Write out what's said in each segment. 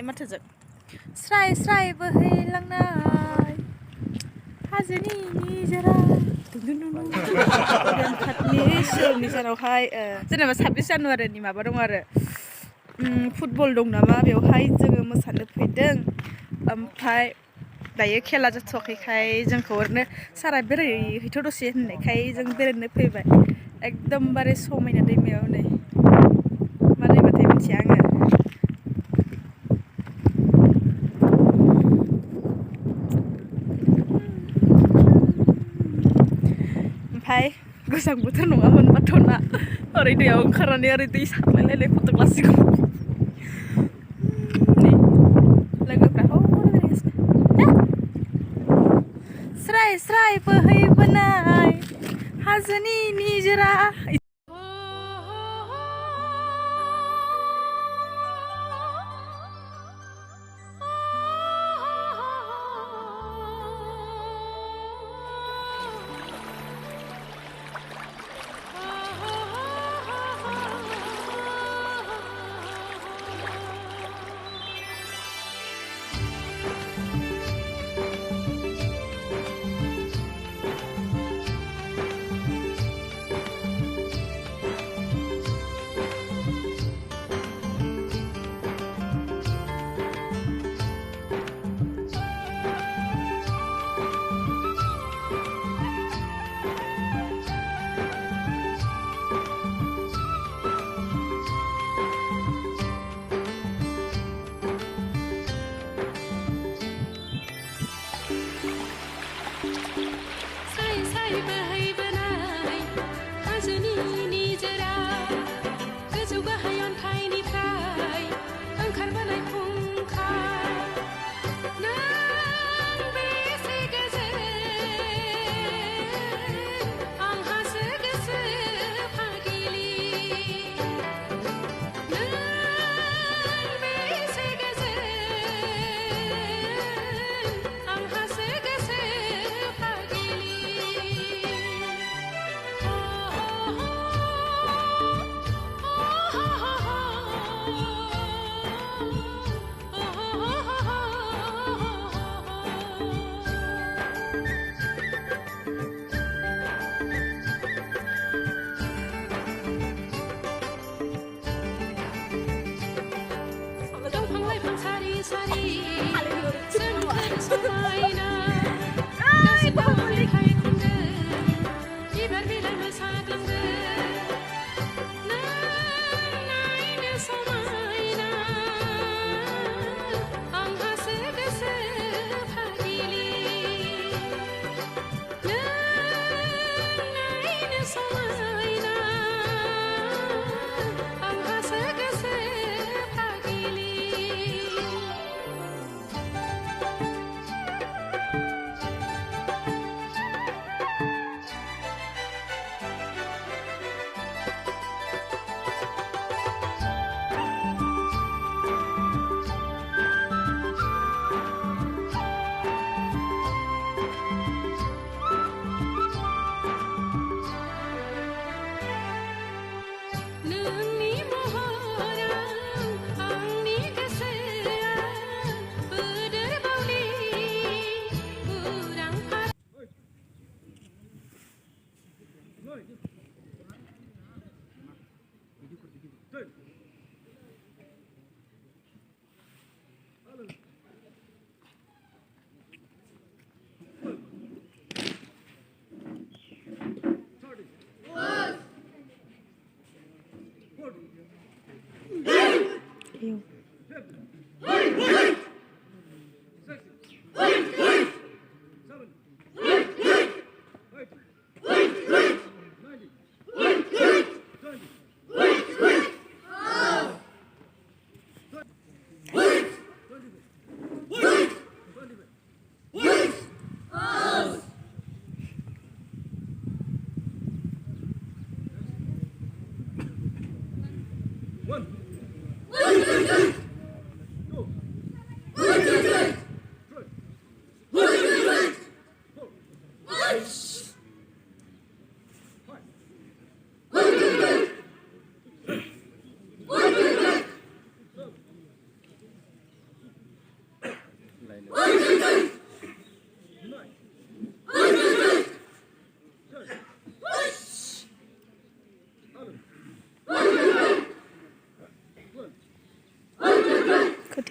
खोनालाय माथोजों स्राय स्राय बोहैलांनाय हाजोनि निजोरा खातनि सिगांनि सानावहाय जेनेबा 26 जानुवारिनि माबा दं आरो फुटबल दं नामा बेवहाय जोङो मोसानो फैदों ओमफ्राय दायो खेला जाथ'वाखैखाय जोंखौ ओरैनो सारा बेरायहैथ' दसे होननायखाय जों बेरायनो फैबाय एकदमबारे समायना दैमायाव नै मा दैमाथाय मिथिया आङो ओमफ्राय गोजां बोथोर नङामोनबाथ' ना ओरै दैयाव ओंखारनानै ओरै दै सारलायलायनाय फट' लासिगौ लोगोफ्रा स्राय स्राय बोहैबोनाय हाजोनि निजोरा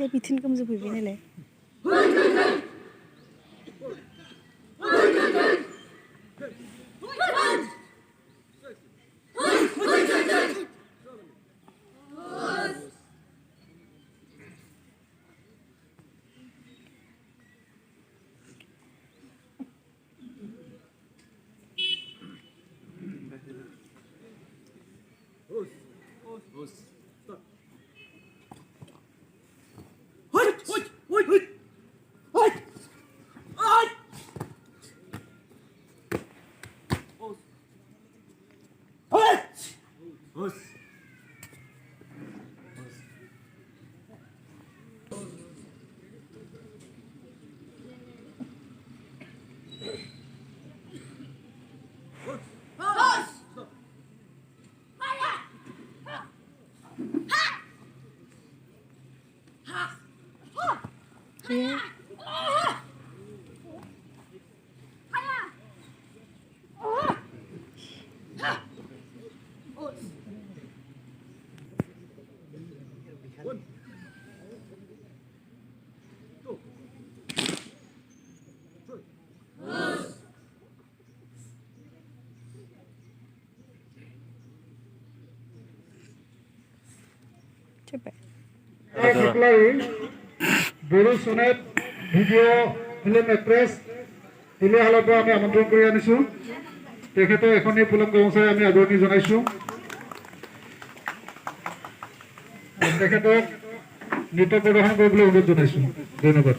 माथो बिथिन गोमजोफैबाय नालाय coba Khakhlary Guru Sunet video film actress ile halaba ami আমন্ত্রণ কৰি আনিছো তেখেতে এখনি পুলম গামচাই আমি আদৰণি জনাইছো তেখেতক নৃত্য প্ৰদৰ্শন কৰিবলৈ অনুৰোধ জনাইছো ধন্যবাদ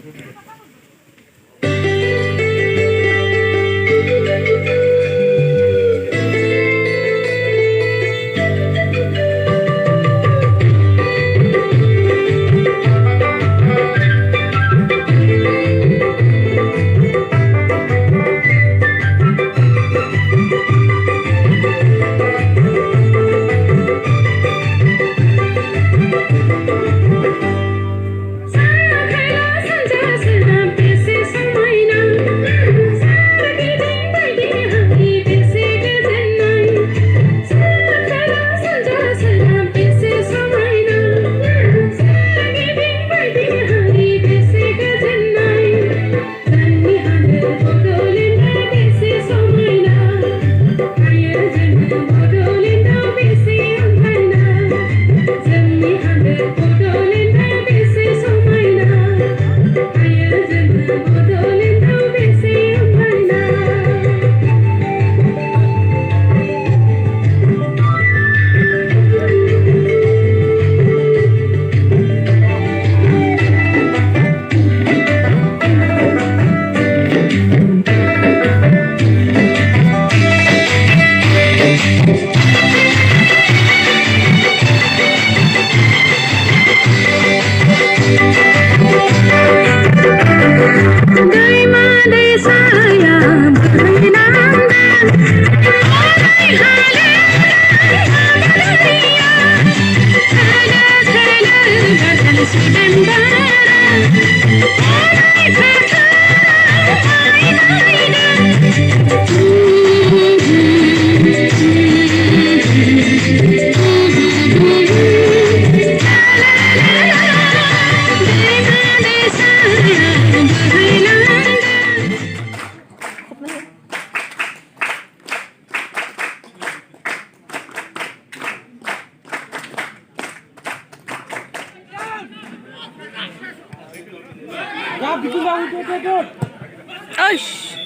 Oish.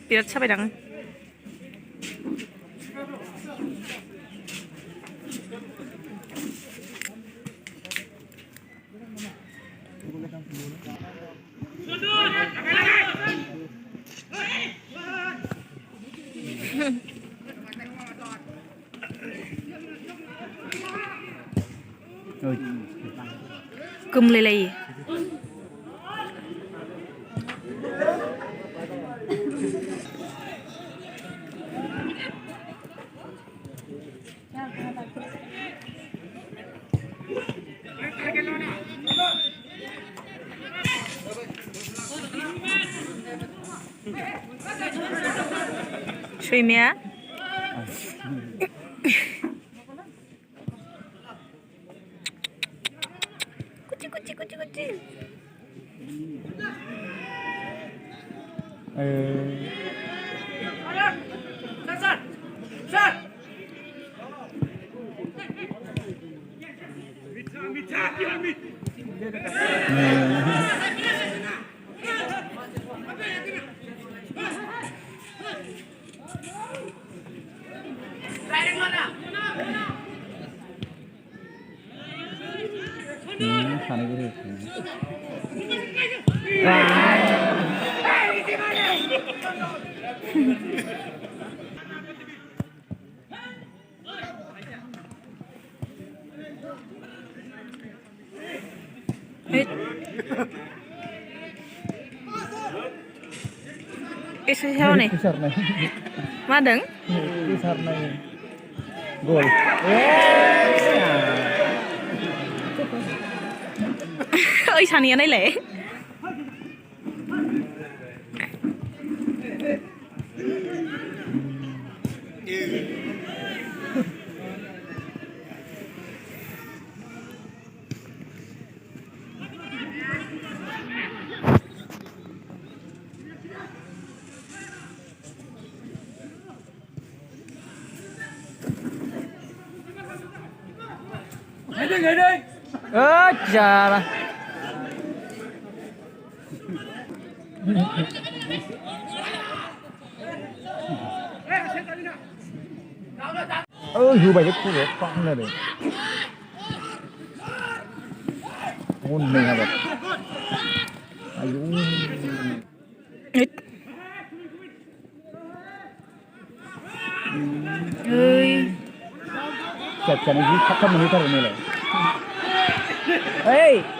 Biar sampai dong. Kumlelai. ช่วยเมียกุจิखाने के लिए Isa siya nih. besar nih Madeng? besar nih gol Ôi sao này lẻ. ơ chà hư bài ku ya con này ngon nih apa ayo Ơi. chặt chắn gì khắp thân mình hết rồi này. Ê